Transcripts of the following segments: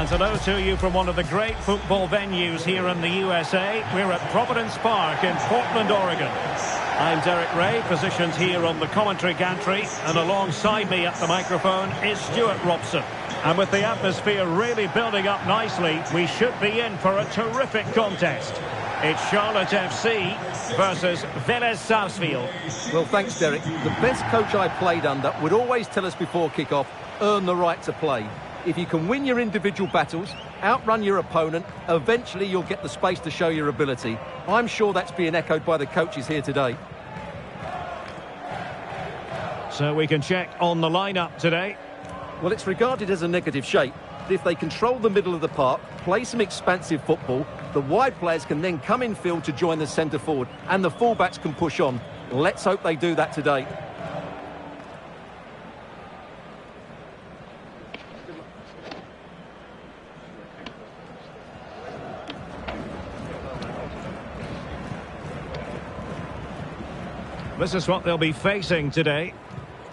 And hello to you from one of the great football venues here in the USA. We're at Providence Park in Portland, Oregon. I'm Derek Ray, positioned here on the commentary gantry, and alongside me at the microphone is Stuart Robson. And with the atmosphere really building up nicely, we should be in for a terrific contest. It's Charlotte FC versus Vélez Sarsfield. Well, thanks, Derek. The best coach I played under would always tell us before kick-off, earn the right to play. If you can win your individual battles, outrun your opponent, eventually you'll get the space to show your ability. I'm sure that's being echoed by the coaches here today. So we can check on the lineup today. Well, it's regarded as a negative shape. If they control the middle of the park, play some expansive football, the wide players can then come in field to join the centre forward, and the fullbacks can push on. Let's hope they do that today. This is what they'll be facing today.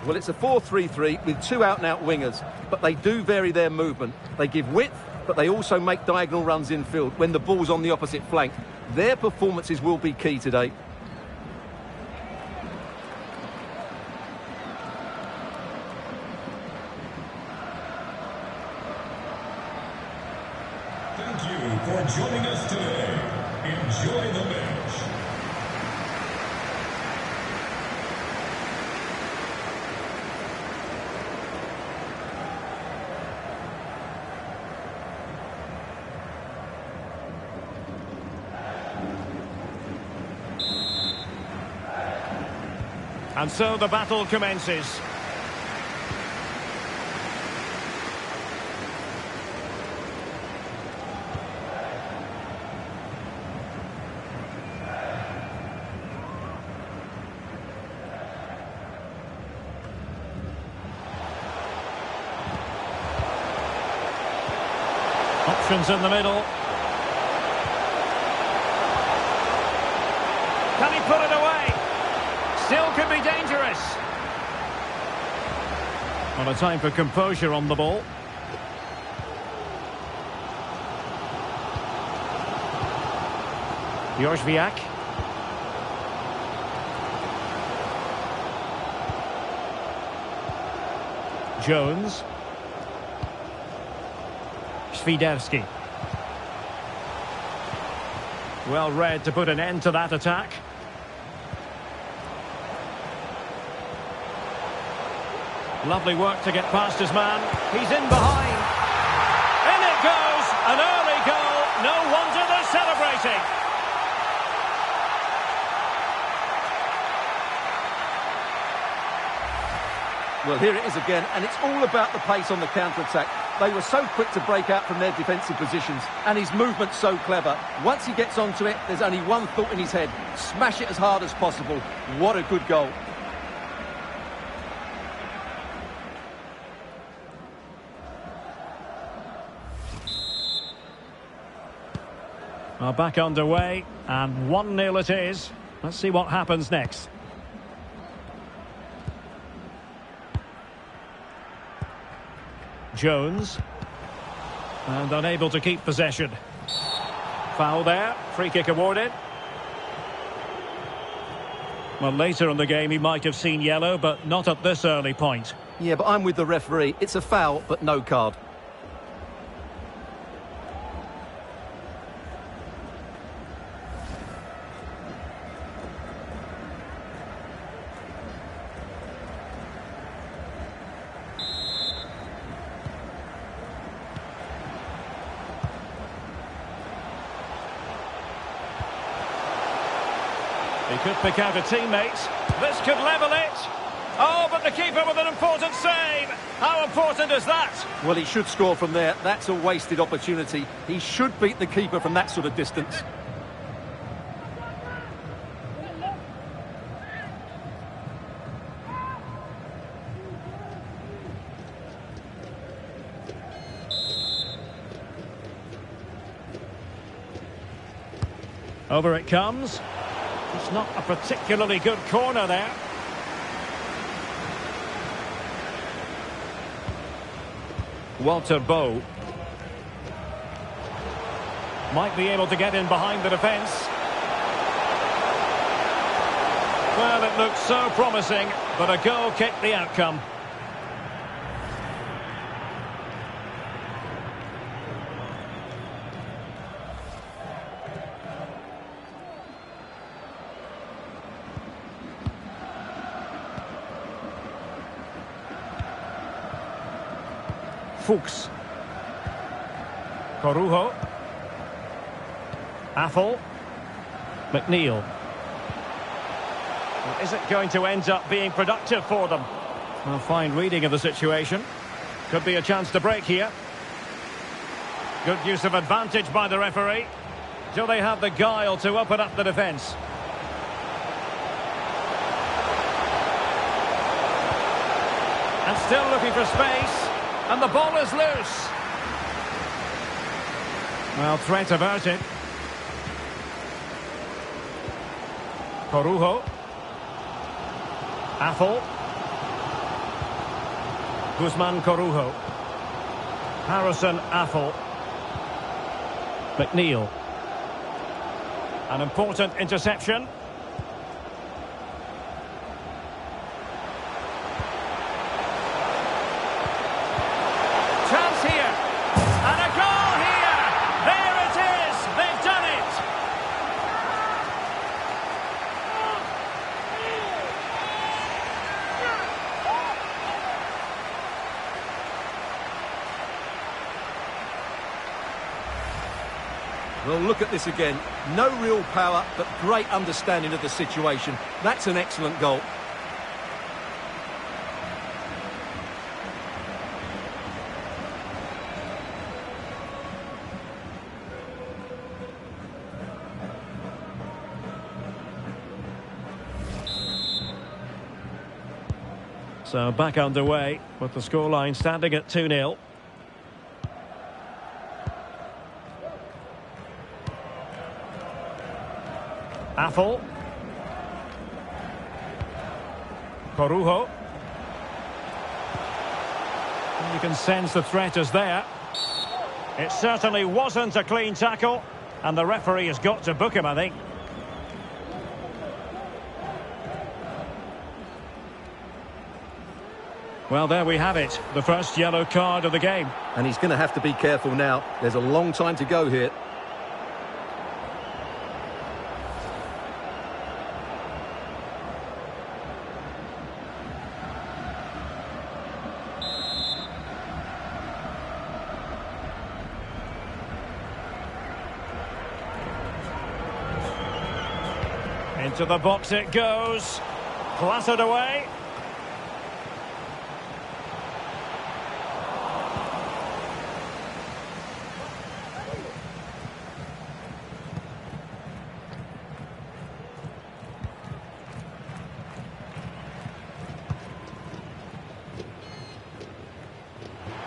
Well, it's a 4-3-3 with two out-and-out wingers, but they do vary their movement. They give width, but they also make diagonal runs infield when the ball's on the opposite flank. Their performances will be key today. Thank you for joining us today. Enjoy the match. And so the battle commences. Options in the middle. Can he put it away? Still could be dangerous. Well, a time for composure on the ball. Jorzwiak. Jones. Świderski. Well read to put an end to that attack. Lovely work to get past his man. He's in behind. In it goes! An early goal. No wonder they're celebrating. Well, here it is again, and it's all about the pace on the counter-attack. They were so quick to break out from their defensive positions, and his movement's so clever. Once he gets onto it, there's only one thought in his head. Smash it as hard as possible. What a good goal. Well, back underway, and 1-0 it is. Let's see what happens next. Jones. And unable to keep possession. Foul there. Free kick awarded. Well, later in the game he might have seen yellow, but not at this early point. Yeah, but I'm with the referee. It's a foul, but no card. He could pick out a teammate. This could level it. Oh, but the keeper with an important save. How important is that? Well, he should score from there. That's a wasted opportunity. He should beat the keeper from that sort of distance. Over it comes. It's not a particularly good corner there. Walter Bow. Might be able to get in behind the defence. Well, it looked so promising, but a goal kicked the outcome. Fuchs. Corujo. Affle. McNeil. Well, is it going to end up being productive for them? A fine reading of the situation. Could be a chance to break here. Good use of advantage by the referee. Do they have the guile to open up the defence? And still looking for space. And the ball is loose. Well, threat averted. Corujo. Affle. Guzman Corujo. Harrison Affle. McNeil. An important interception. Chance here. And a goal here. There it is. They've done it. Well, look at this again. No real power, but great understanding of the situation. That's an excellent goal. So back underway with the scoreline standing at 2-0. Affle. Corujo. You can sense the threat is there. It certainly wasn't a clean tackle, and the referee has got to book him, I think. Well, there we have it, the first yellow card of the game. And he's going to have to be careful now. There's a long time to go here. Into the box it goes. Clattered away.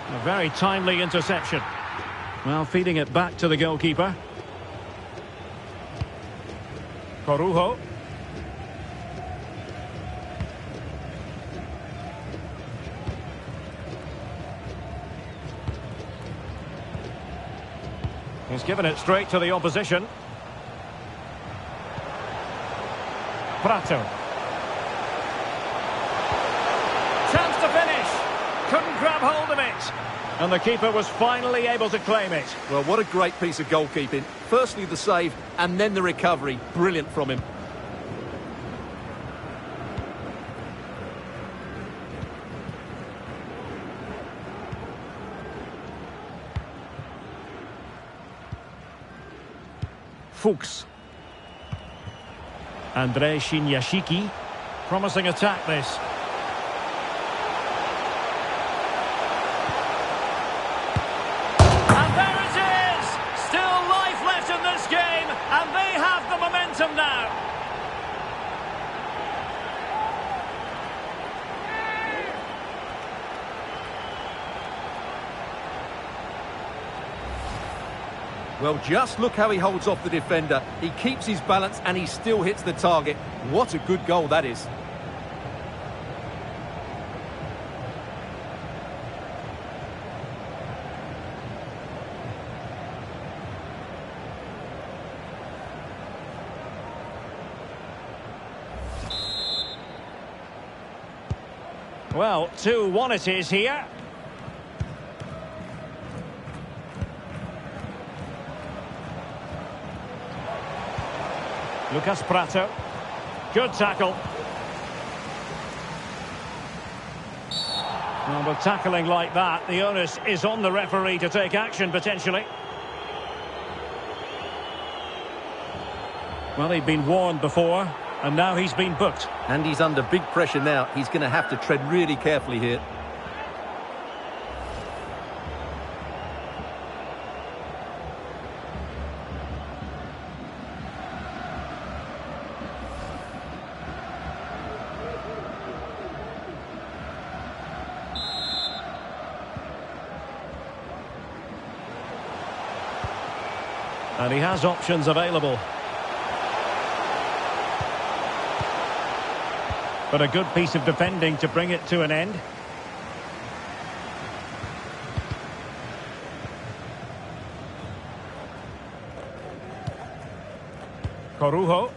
A very timely interception. Well, feeding it back to the goalkeeper. Corujo. He's given it straight to the opposition. Prato. Chance to finish. Couldn't grab hold of it. And the keeper was finally able to claim it. Well, what a great piece of goalkeeping. Firstly the save, and then the recovery. Brilliant from him. Fuchs. Andrei Shinyashiki. Promising attack this. And there it is! Still life left in this game, and they have the momentum now. Well, just look how he holds off the defender. He keeps his balance and he still hits the target. What a good goal that is. Well, 2-1 it is here. Lucas Prato. Good tackle. Well, with tackling like that, the onus is on the referee to take action, potentially. Well, he'd been warned before, and now he's been booked. And he's under big pressure now. He's going to have to tread really carefully here. And he has options available. But a good piece of defending to bring it to an end. Corujo.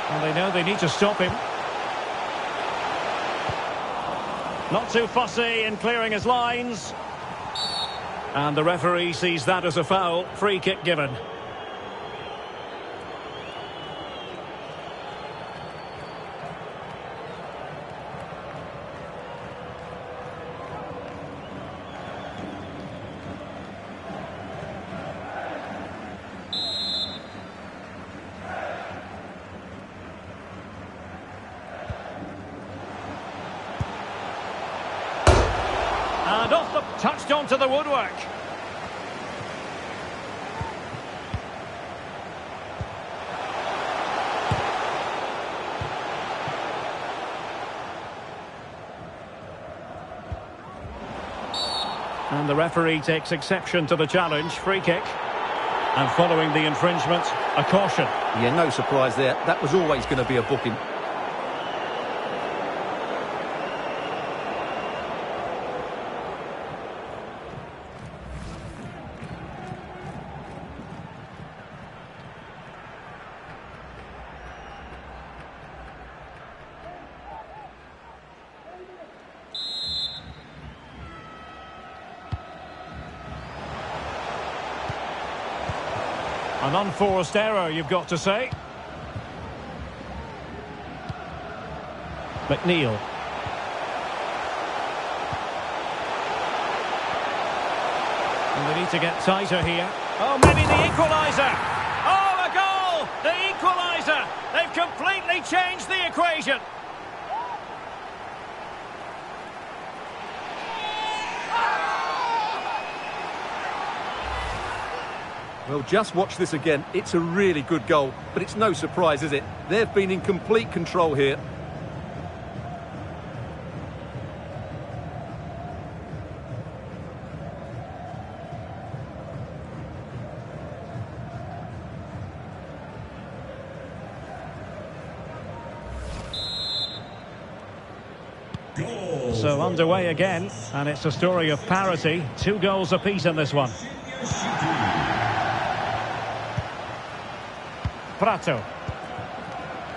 And they know they need to stop him. Not too fussy in clearing his lines. And the referee sees that as a foul. Free kick given. And off the touched onto the woodwork. And the referee takes exception to the challenge. Free kick. And following the infringement, a caution. Yeah, no surprise there. That was always going to be a booking. An unforced error, you've got to say. McNeil. And they need to get tighter here. Oh, maybe the equaliser. Oh, a goal! The equaliser. They've completely changed the equation. Well, just watch this again. It's a really good goal, but it's no surprise, is it? They've been in complete control here. Goal. So underway again, and it's a story of parity. 2 goals apiece in this one. Prato.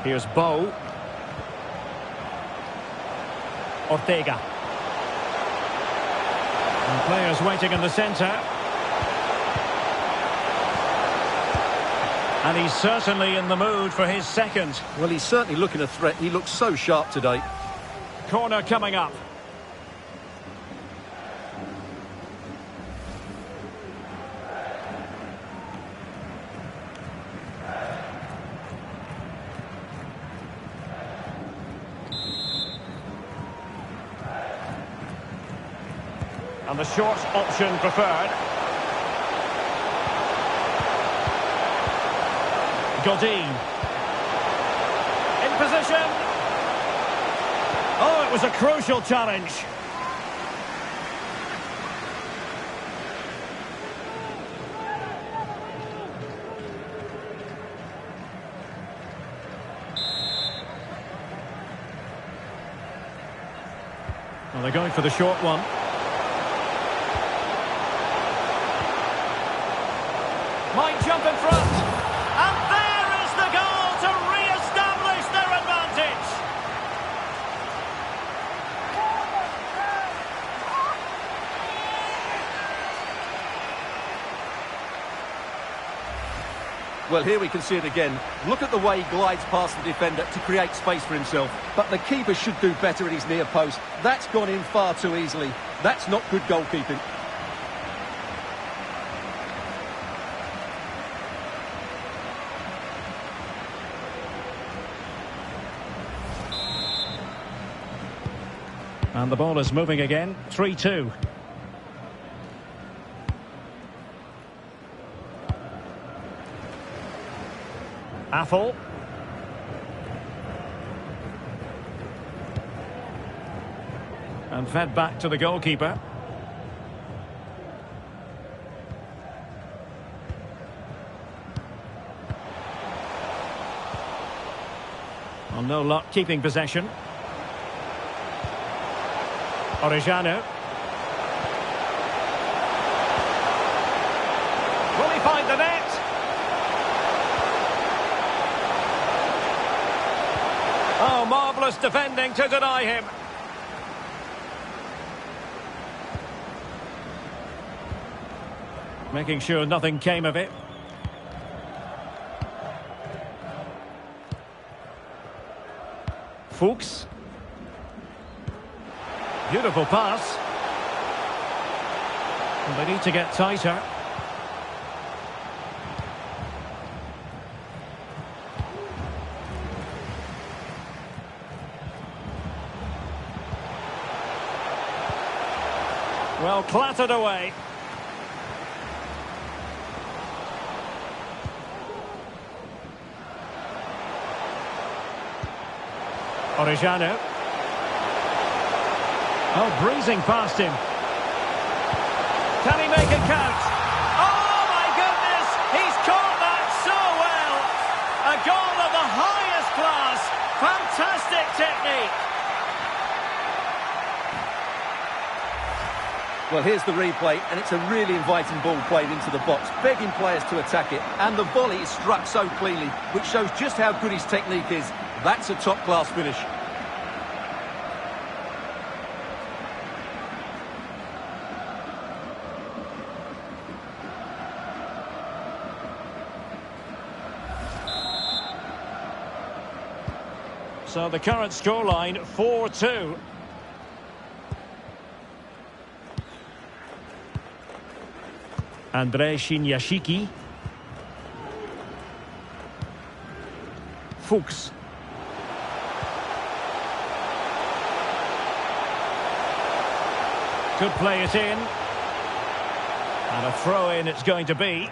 Here's Bow. Ortega. And players waiting in the centre. And he's certainly in the mood for his second. Well, he's certainly looking a threat. He looks so sharp today. Corner coming up. And the short option preferred. Godin. In position. Oh, it was a crucial challenge. Well, they're going for the short one. Might jump in front. And there! Well, here we can see it again. Look at the way he glides past the defender to create space for himself. But the keeper should do better at his near post. That's gone in far too easily. That's not good goalkeeping. And the ball is moving again. 3-2. Affle. And fed back to the goalkeeper. Well, no luck keeping possession. Orejano. Will he find the net? Oh, marvellous defending to deny him. Making sure nothing came of it. Fuchs. Beautiful pass. And they need to get tighter. Well, clattered away. Orejano. Oh, breezing past him. Can he make it count? Oh, my goodness! He's caught that so well! A goal of the highest class. Fantastic technique. Well, here's the replay, and it's a really inviting ball played into the box, begging players to attack it, and the volley is struck so cleanly, which shows just how good his technique is. That's a top-class finish. So the current scoreline, 4-2. Andrei Shinyashiki. Fuchs. Could play it in. And a throw-in it's going to be.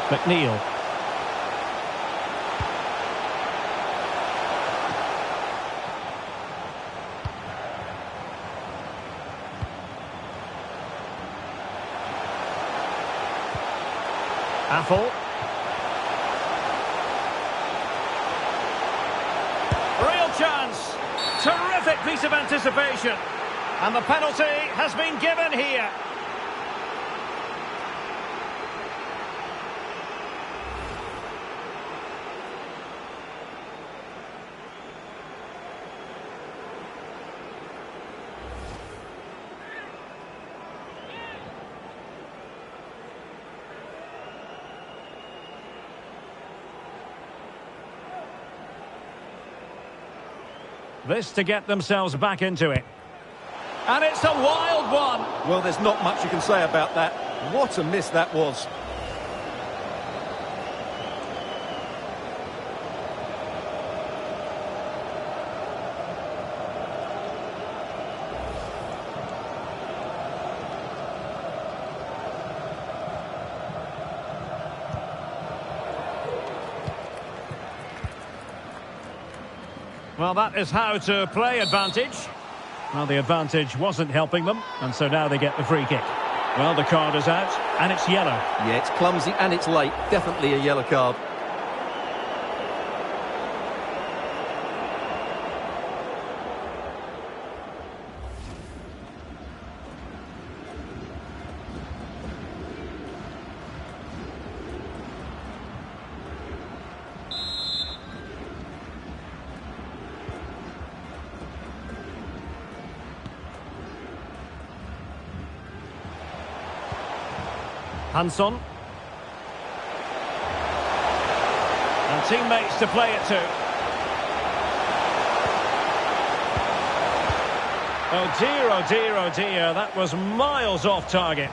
McNeil. Affle. Real chance. Terrific piece of anticipation. And the penalty has been given here. This to get themselves back into it. And it's a wild one. Well, there's not much you can say about that. What a miss that was. Well, that is how to play advantage. Well, the advantage wasn't helping them, and so now they get the free kick. Well, the card is out, and it's yellow. Yeah, it's clumsy and it's late. Definitely a yellow card. Hanson. And teammates to play it to. Oh dear, oh dear, oh dear. That was miles off target.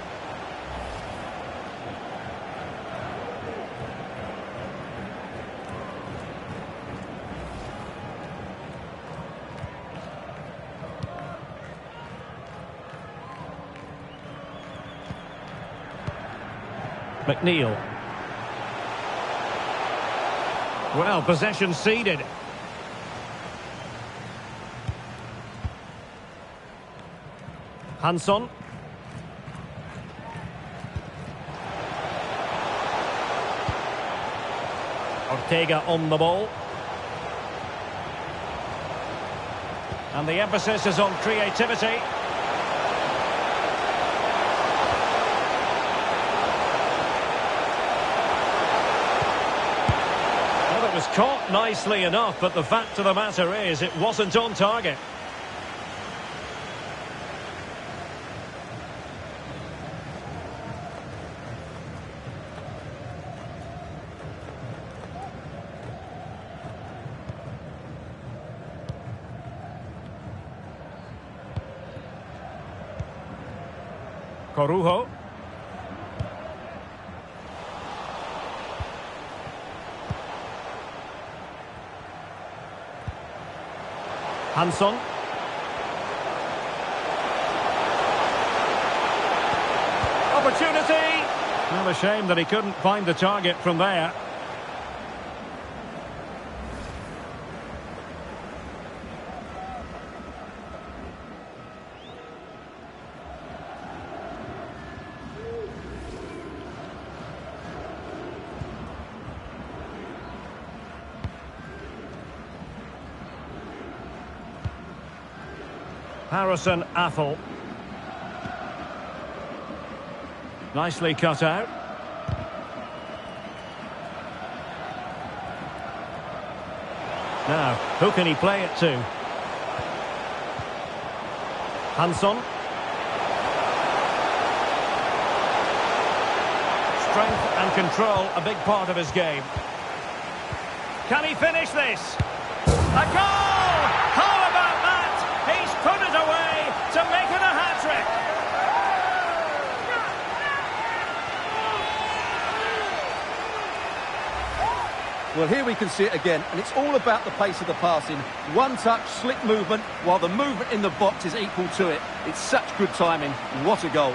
McNeil. Well, possession ceded. Hanson. Ortega on the ball. And the emphasis is on creativity. It was caught nicely enough, but the fact of the matter is it wasn't on target. Corujo. Hanson. Opportunity! Well, a shame that he couldn't find the target from there. Harrison Affle. Nicely cut out. Now, who can he play it to? Hanson. Strength and control, a big part of his game. Can he finish this? A goal! How about that? He's put it away to make it a hat-trick. Well, here we can see it again, and it's all about the pace of the passing. One touch, slick movement, while the movement in the box is equal to it. It's such good timing. What a goal.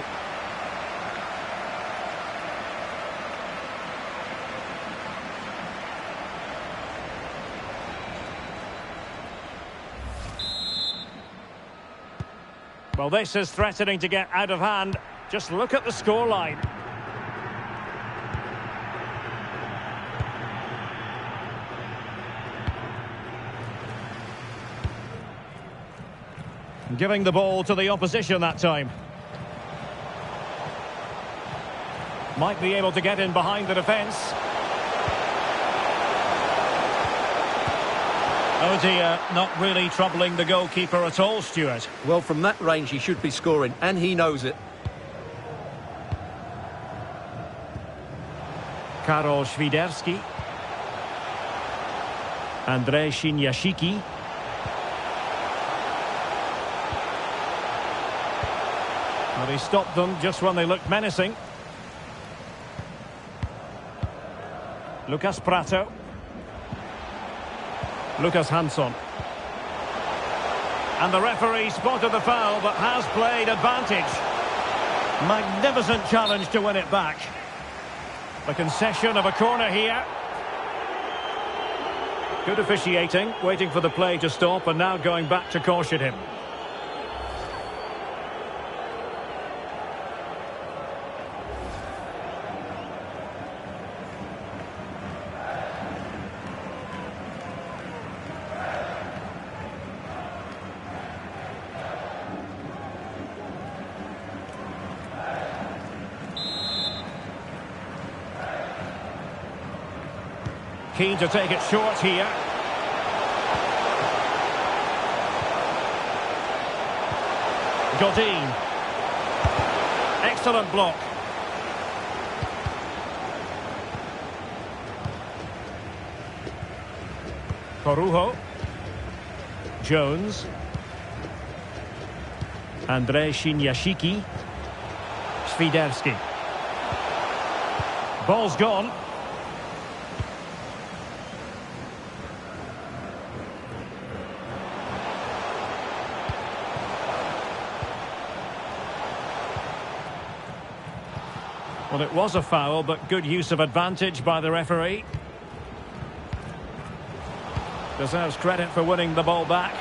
Well, this is threatening to get out of hand. Just look at the scoreline. Giving the ball to the opposition that time. Might be able to get in behind the defence. Oh dear, not really troubling the goalkeeper at all, Stuart. Well, from that range he should be scoring, and he knows it. Karol Świderski. Andrzej Siniasziki. Well, he stopped them just when they looked menacing. Lucas Prato. Lucas Hanson. And the referee spotted the foul, but has played advantage. Magnificent challenge to win it back. The concession of a corner here. Good officiating, waiting for the play to stop and now going back to caution him. Keen to take it short here. Godin. Excellent block. Corujo. Jones. Andrzej Siniasziki. Świderski. Ball's gone. Well, it was a foul, but good use of advantage by the referee. Deserves credit for winning the ball back.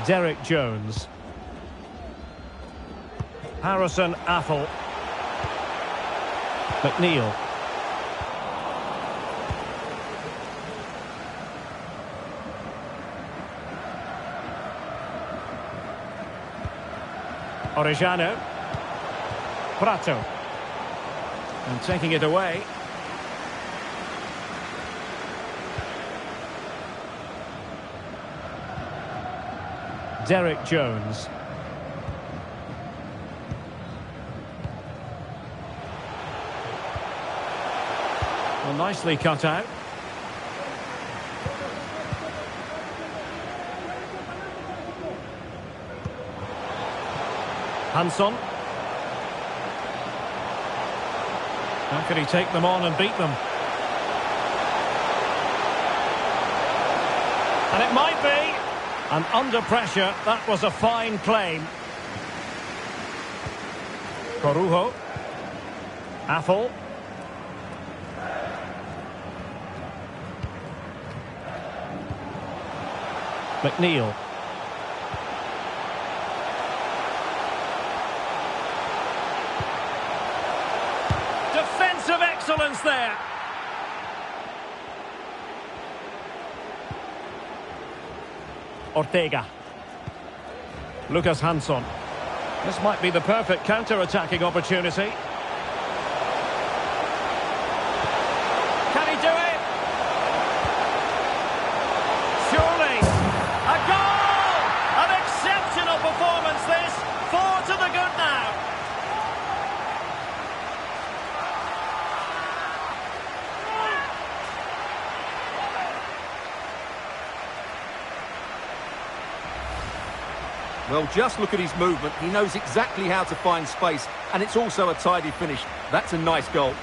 Derek Jones. Harrison Affle. McNeil. Orejano. Prato. And taking it away. Derek Jones. Well, nicely cut out. Hansson. How could he take them on and beat them? And it might be. And under pressure, that was a fine claim. Corujo. Affle. McNeil. Defensive excellence there. Ortega. Lucas Hansson. This might be the perfect counter-attacking opportunity. Can he do it? Surely. A goal! An exceptional performance this. 4 to the good now. Well, just look at his movement. He knows exactly how to find space, and it's also a tidy finish. That's a nice goal.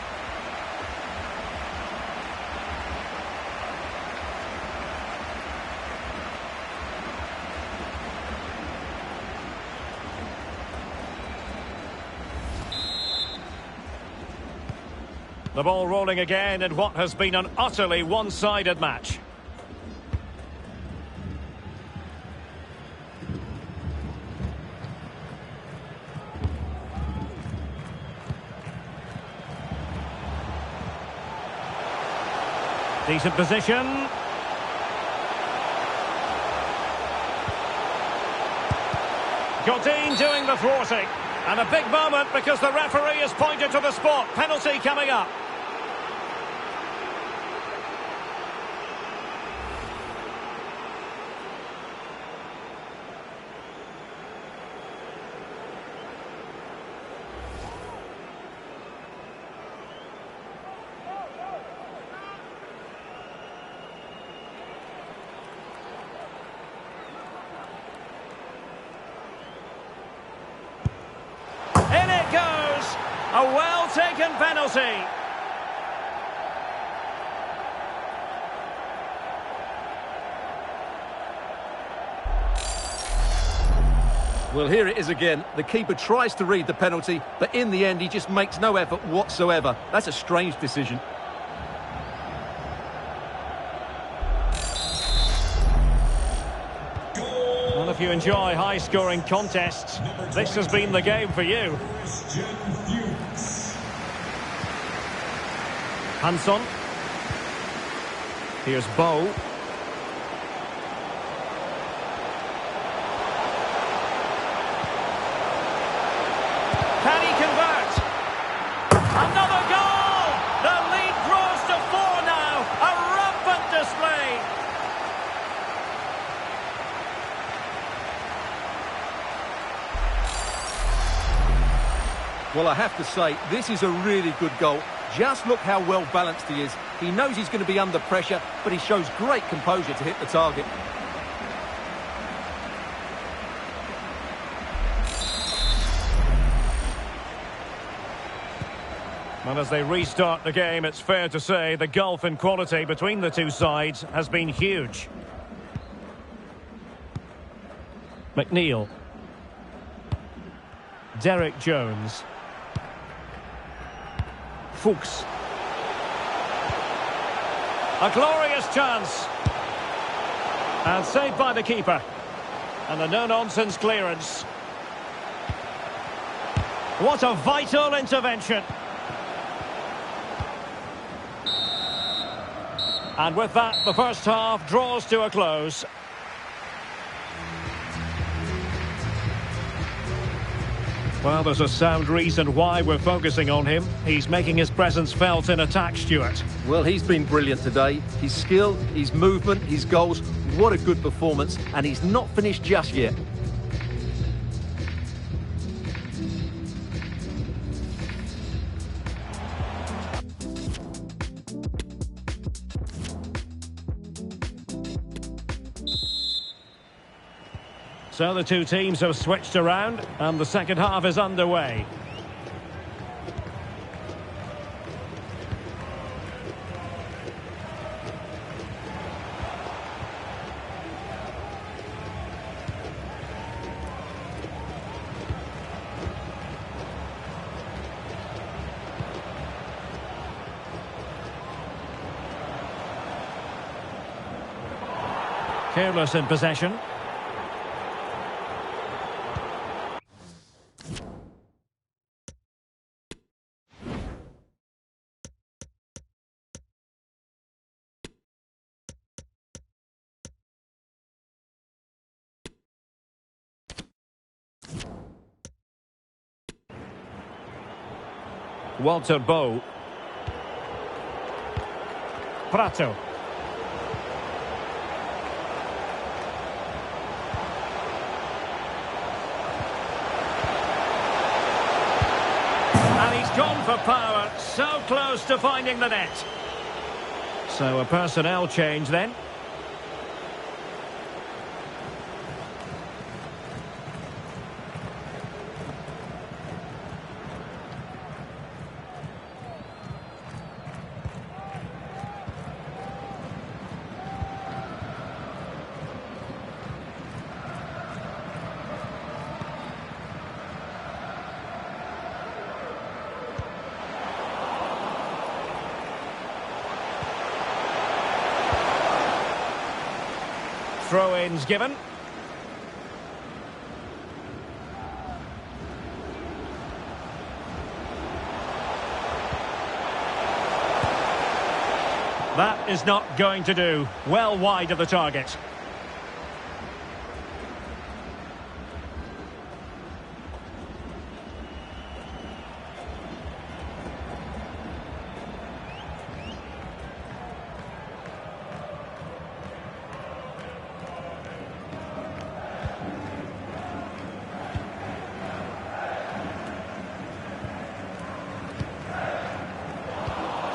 The ball rolling again in what has been an utterly one-sided match. Decent position. Godin doing the thwarting. And a big moment because the referee has pointed to the spot. Penalty coming up. A well-taken penalty. Well, here it is again. The keeper tries to read the penalty, but in the end, he just makes no effort whatsoever. That's a strange decision. Well, if you enjoy high-scoring contests, this has been the game for you. Hansson. Here's Bow. Can he convert? Another goal! The lead grows to 4 now. A rampant display. Well, I have to say, this is a really good goal. Just look how well balanced he is. He knows he's going to be under pressure, but he shows great composure to hit the target. And as they restart the game, it's fair to say the gulf in quality between the two sides has been huge. McNeil. Derek Jones. Fuchs. A glorious chance. And saved by the keeper. And a no-nonsense clearance. What a vital intervention. And with that, the first half draws to a close. Well, there's a sound reason why we're focusing on him. He's making his presence felt in attack, Stuart. Well, he's been brilliant today. His skill, his movement, his goals, what a good performance. And he's not finished just yet. So the two teams have switched around and the second half is underway. Careless in possession. Walter Bow. Prato. And he's gone for power, so close to finding the net. So a personnel change then. Throw-ins given. That is not going to do. Well wide of the target.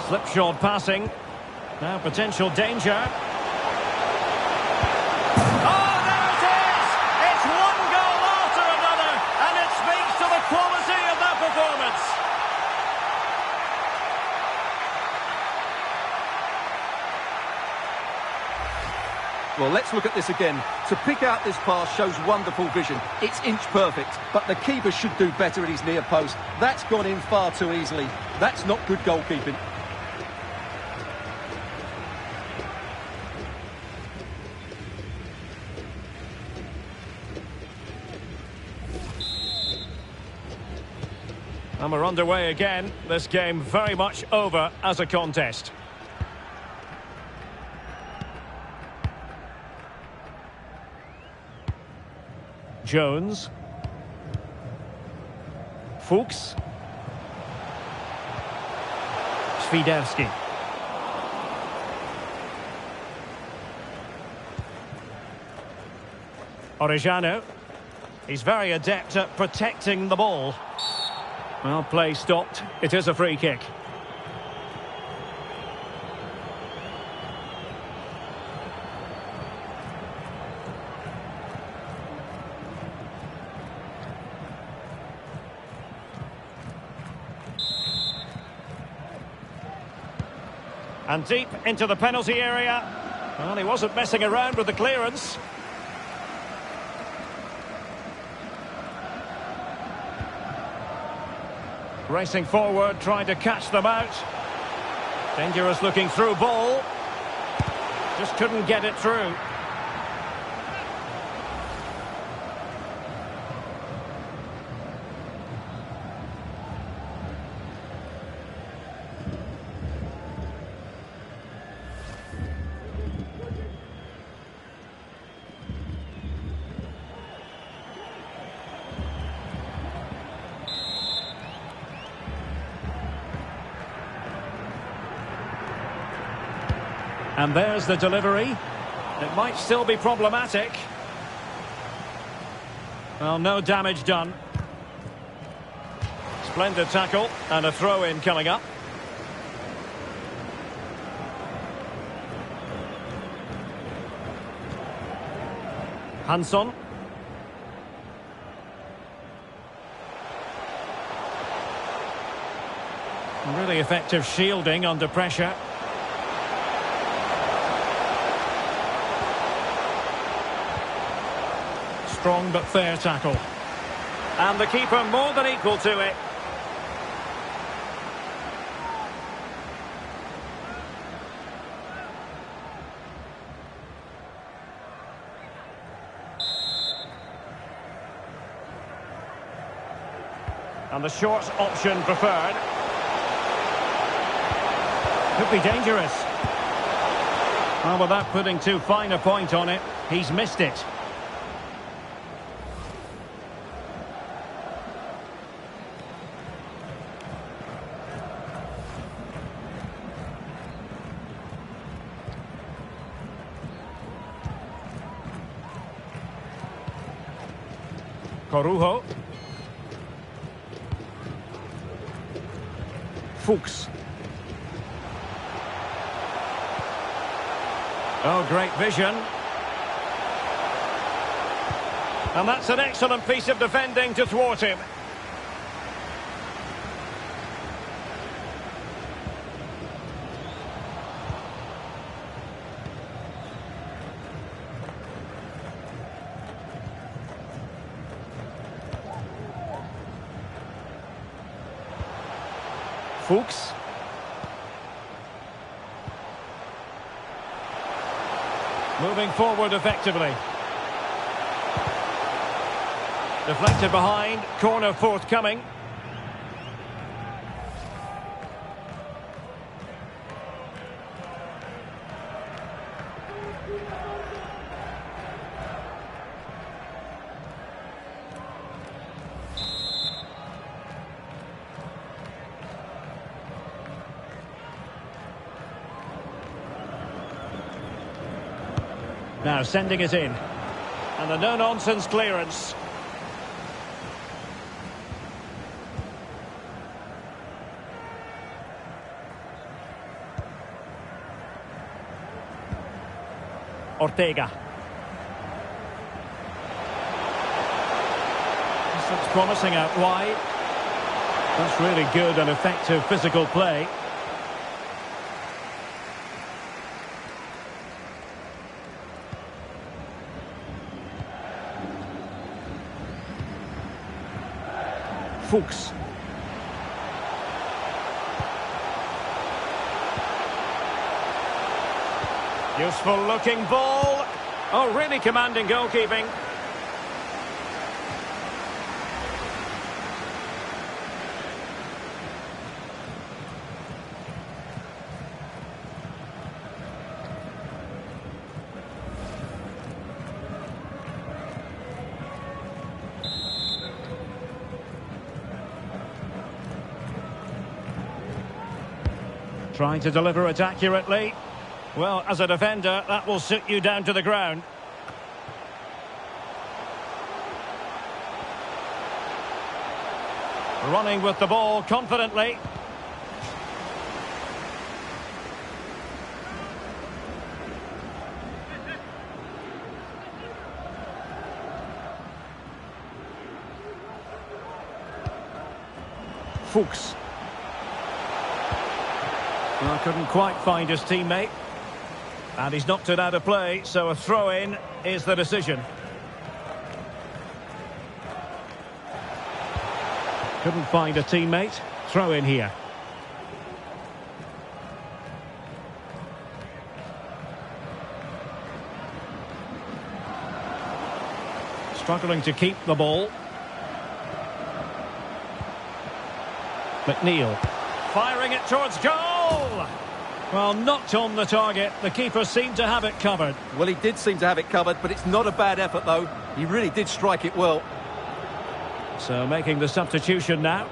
Slipshod passing. Now potential danger. Oh, there it is! It's one goal after another, and it speaks to the quality of that performance. Well, let's look at this again. To pick out this pass shows wonderful vision. It's inch perfect, but the keeper should do better at his near post. That's gone in far too easily. That's not good goalkeeping. And we're underway again. This game very much over as a contest. Jones. Fuchs. Świderski. Orejano. He's very adept at protecting the ball. Well, play stopped. It is a free kick. And deep into the penalty area. Well, he wasn't messing around with the clearance. Racing forward, trying to catch them out. Dangerous looking through ball. Just couldn't get it through. And there's the delivery. It might still be problematic. Well, no damage done. Splendid tackle and a throw-in coming up. Hansson. Really effective shielding under pressure. Strong but fair tackle. And the keeper more than equal to it. And the short option preferred. Could be dangerous. Well, without putting too fine a point on it, he's missed it. Corujo. Fuchs. Oh, great vision. And that's an excellent piece of defending to thwart him. Fuchs. Moving forward effectively. Deflected behind, corner forthcoming. Now sending it in. And a no-nonsense clearance. Ortega. This looks promising out wide. That's really good and effective physical play. Fuchs. Useful looking ball. Oh, really commanding goalkeeping. Trying to deliver it accurately. Well, as a defender, that will sit you down to the ground. Running with the ball confidently. Fuchs. Well, couldn't quite find his teammate. And he's knocked it out of play, so a throw-in is the decision. Couldn't find a teammate. Throw-in here. Struggling to keep the ball. McNeil. Firing it towards goal! Well, not on the target. The keeper seemed to have it covered. Well, he did seem to have it covered, but it's not a bad effort, though. He really did strike it well. So making the substitution now.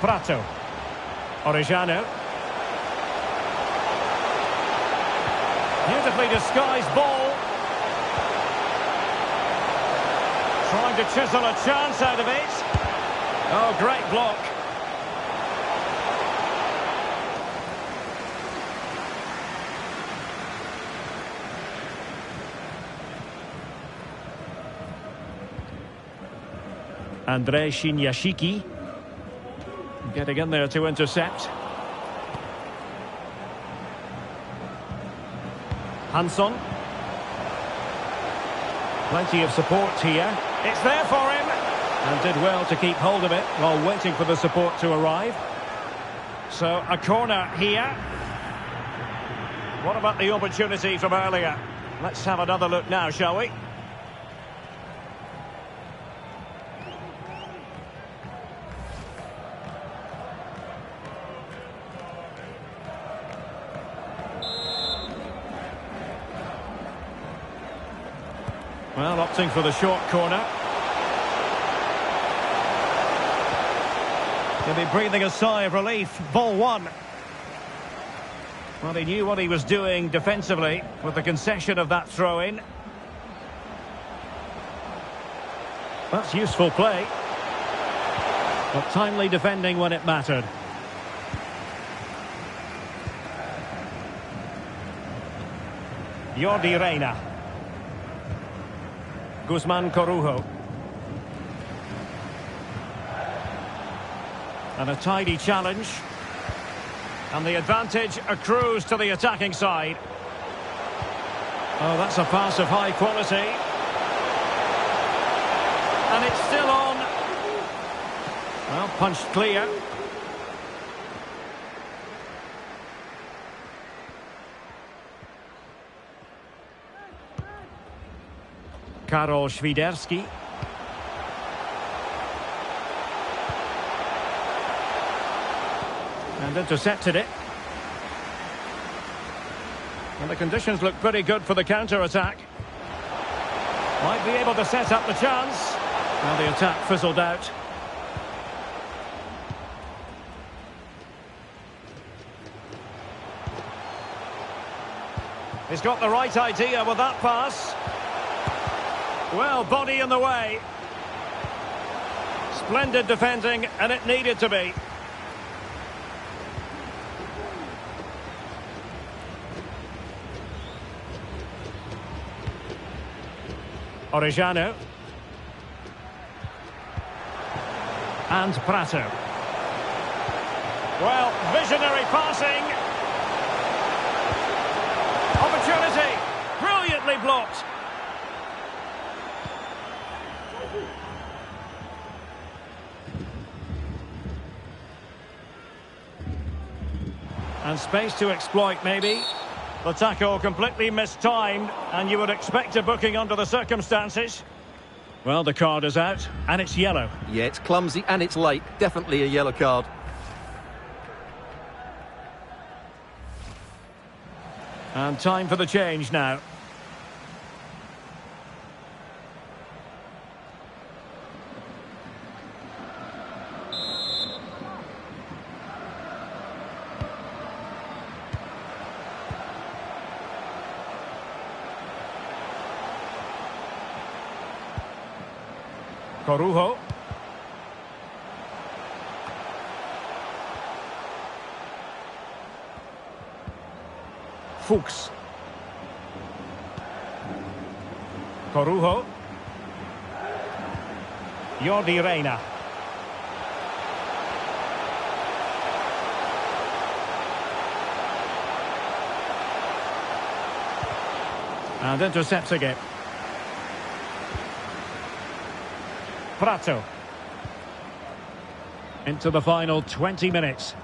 Prato. Orejano. Beautifully disguised ball. Trying to chisel a chance out of it. Oh, great block. Andrzej Shinyashiki. Getting in there to intercept. Hansson. Plenty of support here. It's there for him. And did well to keep hold of it while waiting for the support to arrive. So a corner here. What about the opportunity from earlier? Let's have another look now, shall we? Well, opting for the short corner. He'll be breathing a sigh of relief. Ball one. Well, he knew what he was doing defensively with the concession of that throw-in. That's useful play. But timely defending when it mattered. Jordi Reina. Guzman Corujo. And a tidy challenge. And the advantage accrues to the attacking side. Oh, that's a pass of high quality. And it's still on. Well, punched clear. Karol Świderski. And intercepted it. And the conditions look pretty good for the counter-attack. Might be able to set up the chance. And the attack fizzled out. He's got the right idea with that pass. Well, body in the way. Splendid defending, and it needed to be. Orejano. And Prato. Well, visionary passing. Opportunity. Brilliantly blocked. And space to exploit, maybe. The tackle completely mistimed, and you would expect a booking under the circumstances. Well, the card is out, and it's yellow. Yeah, it's clumsy and it's late. Definitely a yellow card. And time for the change now. Corujo. Fuchs. Corujo. Jordi Reina. And intercepts again. Prato. Into the final 20 minutes.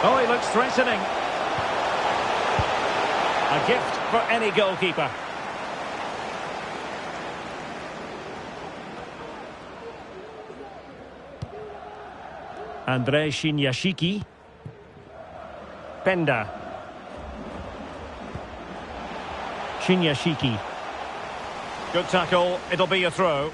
Oh, he looks threatening. A gift for any goalkeeper. Andrei Shinyashiki. Penda. Shinyashiki. Good tackle, it'll be a throw.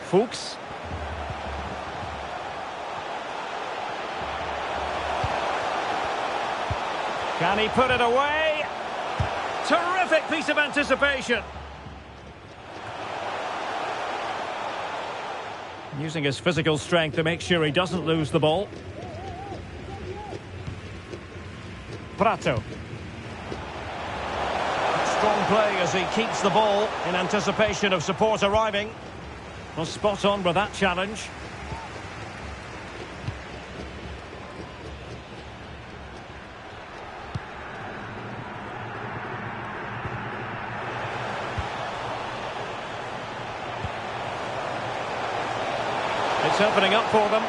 Fuchs. Can he put it away? Terrific piece of anticipation. Using his physical strength to make sure he doesn't lose the ball. Prato. Strong play as he keeps the ball in anticipation of support arriving. Well, spot on with that challenge. It's opening up for them. A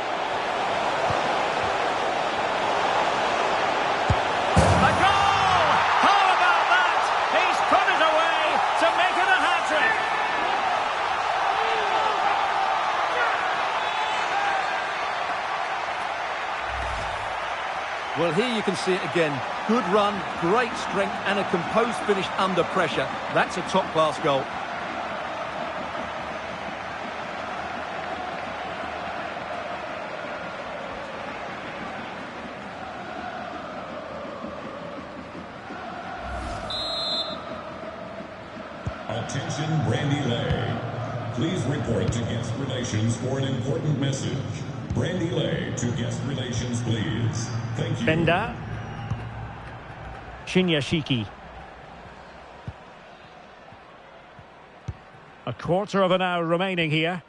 goal! How about that? He's put it away to make it a hat-trick. Well, here you can see it again. Good run, great strength and a composed finish under pressure. That's a top-class goal. Attention, Brandy Lay. Please report to guest relations for an important message. Brandy Lay to guest relations, please. Thank you. Benda. Shinyashiki. A quarter of an hour remaining here.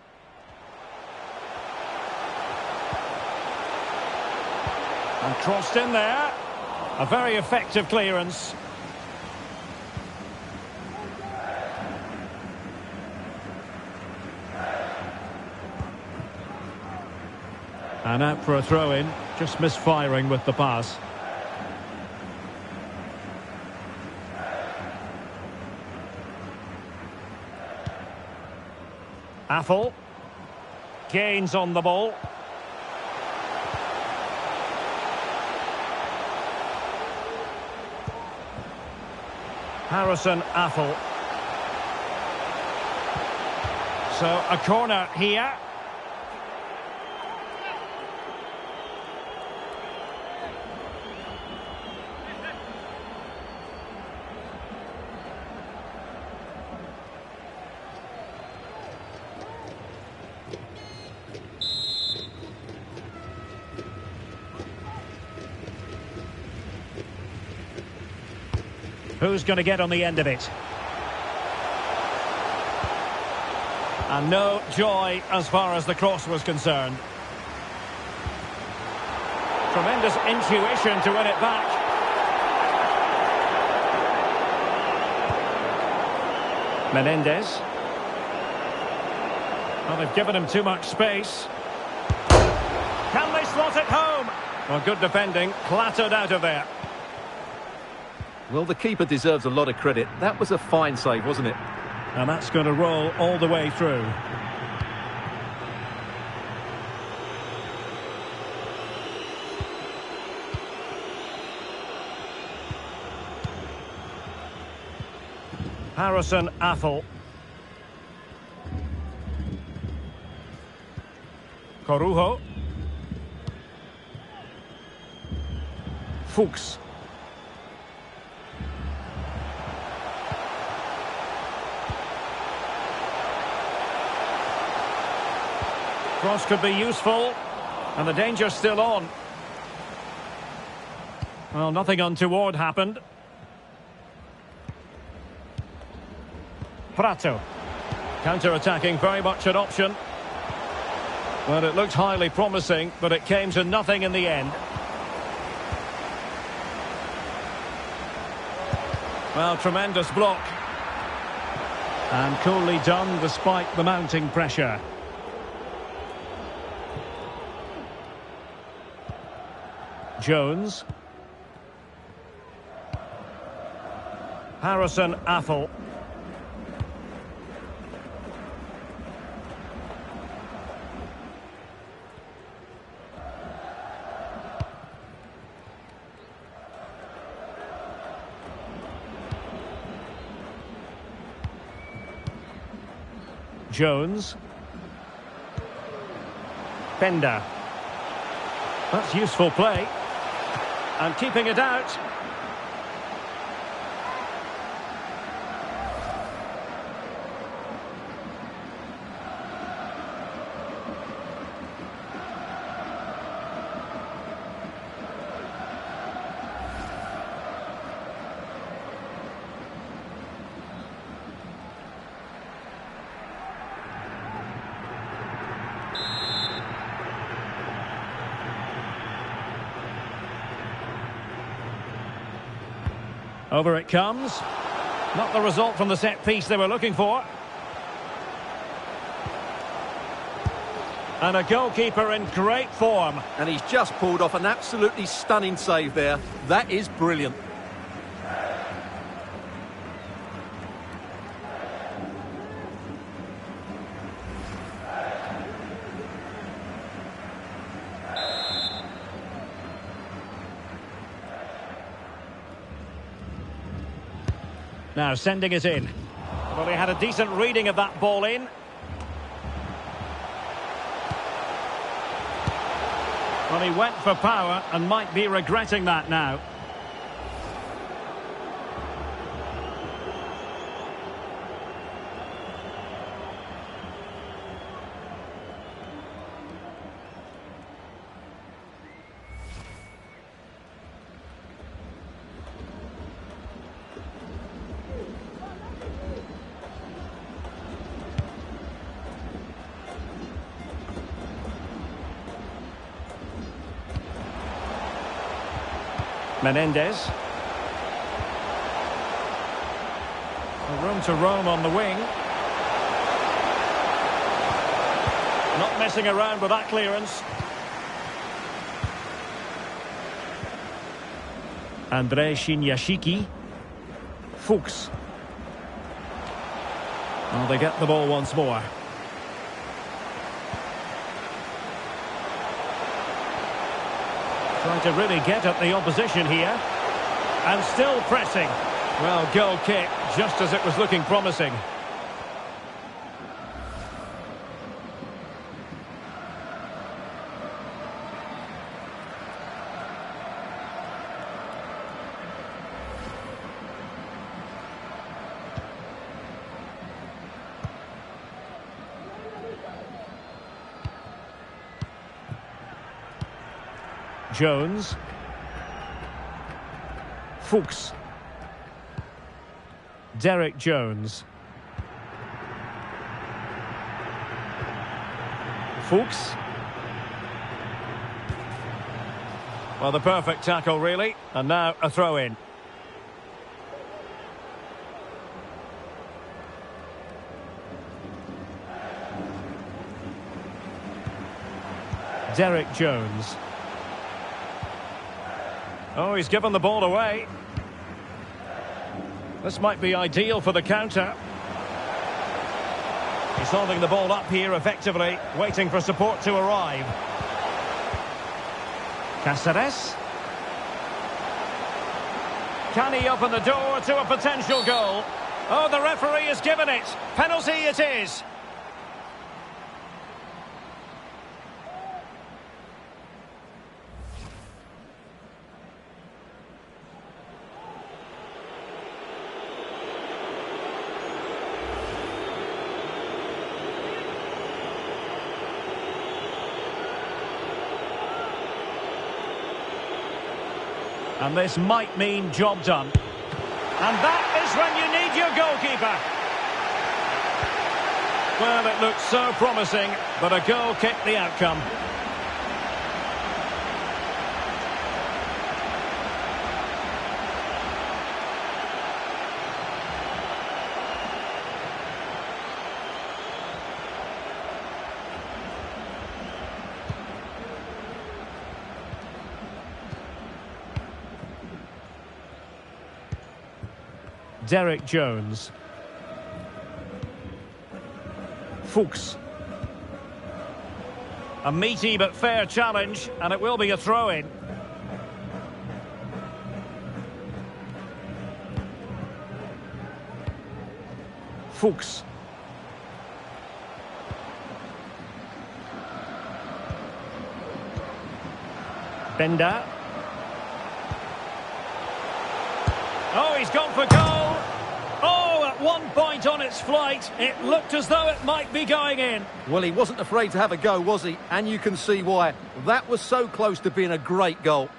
And crossed in there. A very effective clearance. And out for a throw-in, just misfiring with the pass. Affle. Gains on the ball. Harrison Affle. So a corner here. Who's going to get on the end of it? And no joy as far as the cross was concerned. Tremendous intuition to win it back. Menendez. Well, they've given him too much space. Can they slot it home? Well, good defending, clattered out of there. Well, the keeper deserves a lot of credit. That was a fine save, wasn't it? And that's going to roll all the way through. Harrison Affle. Corujo. Fuchs. Cross could be useful, and the danger's still on. Well, nothing untoward happened. Prato. Counter-attacking, very much an option. Well, it looked highly promising, but it came to nothing in the end. Well, tremendous block. And coolly done despite the mounting pressure. Jones. Harrison Affle. Jones. Bender. That's useful play. And keeping it out. Over it comes. Not the result from the set piece they were looking for. And a goalkeeper in great form. And he's just pulled off an absolutely stunning save there. That is brilliant. Now sending it in. Well, he had a decent reading of that ball in. Well, he went for power and might be regretting that now. Menendez. Room to roam on the wing. Not messing around with that clearance. Andrei Shinyashiki. Fuchs. Well, they get the ball once more. Trying to really get at the opposition here. And still pressing. Well, goal kick, just as it was looking promising. Jones. Fuchs. Derek Jones. Fuchs. Well, the perfect tackle, really. And now a throw-in. Derek Jones. Oh, he's given the ball away. This might be ideal for the counter. He's holding the ball up here effectively, waiting for support to arrive. Cáceres. Can he open the door to a potential goal? Oh, the referee has given it. Penalty it is. And this might mean job done. And that is when you need your goalkeeper. Well, it looked so promising, but a goal kicked the outcome. Derek Jones. Fuchs. A meaty but fair challenge, and it will be a throw-in. Fuchs. Bender. Oh, he's gone for goal. Oh, at one point on its flight, it looked as though it might be going in. Well, he wasn't afraid to have a go, was he? And you can see why. That was so close to being a great goal.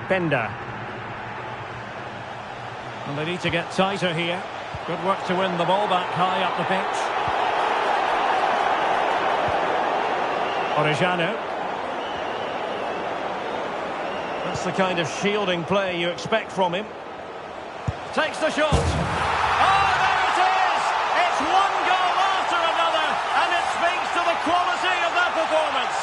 Bender. And they need to get tighter here. Good work to win the ball back high up the pitch. Orejano. That's the kind of shielding play you expect from him. Takes the shot. Oh, there it is! It's one goal after another, and it speaks to the quality of that performance.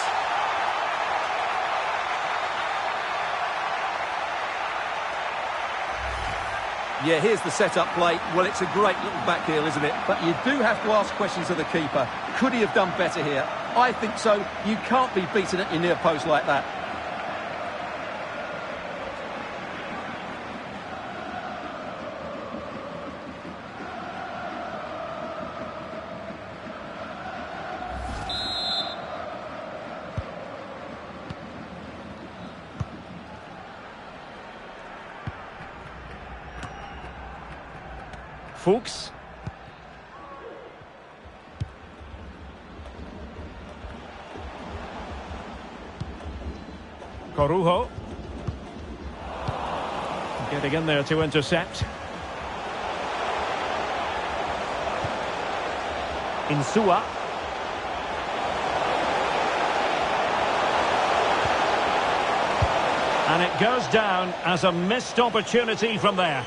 Yeah, here's the set-up play. Well, it's a great little back heel, isn't it? But you do have to ask questions of the keeper. Could he have done better here? I think so. You can't be beaten at your near post like that. Fuchs. Corujo. Getting in there to intercept. Insua. And it goes down as a missed opportunity from there.